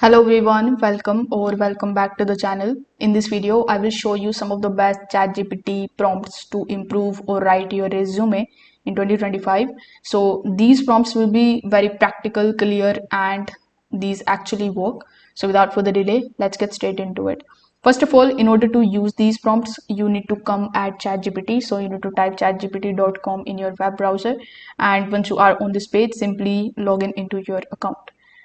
Hello everyone, welcome back to the channel. In this video, I will show you some of the best ChatGPT prompts to improve or write your resume in 2025. So these prompts will be very practical, clear, and these actually work. So without further delay, let's get straight into it. First of all, in order to use these prompts, you need to come at ChatGPT. So you need to type chatgpt.com in your web browser. And once you are on this page, simply log in into your account.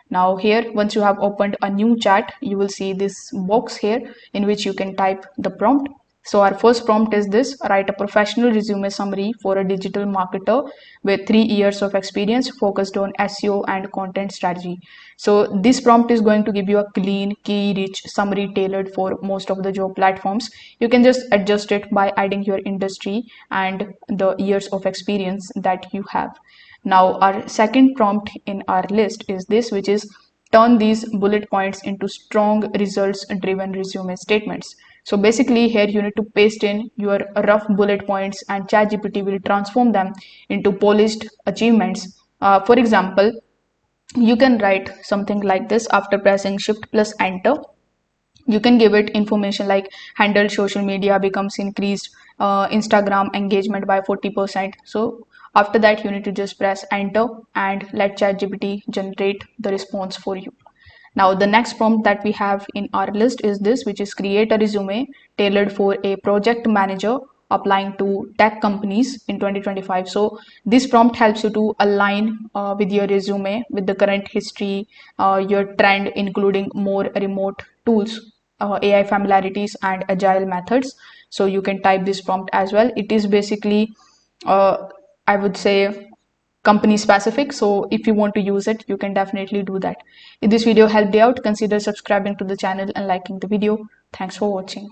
Now here, once you have opened a new chat, you will see this box here in which you can type the prompt. So our first prompt is this: write a professional resume summary for a digital marketer with 3 years of experience focused on SEO and content strategy. So this prompt is going to give you a clean, key rich summary tailored for most of the job platforms. You can just adjust it by adding your industry and the years of experience that you have. Now, our second prompt in our list is this, which is turn these bullet points into strong results driven resume statements. So basically here you need to paste in your rough bullet points and ChatGPT will transform them into polished achievements. For example, you can write something like this after pressing shift plus enter. You can give it information like handled social media becomes increased Instagram engagement by 40%. So after that you need to just press enter and let ChatGPT generate the response for you. Now the next prompt that we have in our list is this, which is create a resume tailored for a project manager applying to tech companies in 2025. So this prompt helps you to align with your resume with the current history, your trend, including more remote tools, AI familiarities, and agile methods. So you can type this prompt as well. It is basically, I would say, company specific. So if you want to use it, you can definitely do that. If this video helped you out, consider subscribing to the channel and liking the video. Thanks for watching.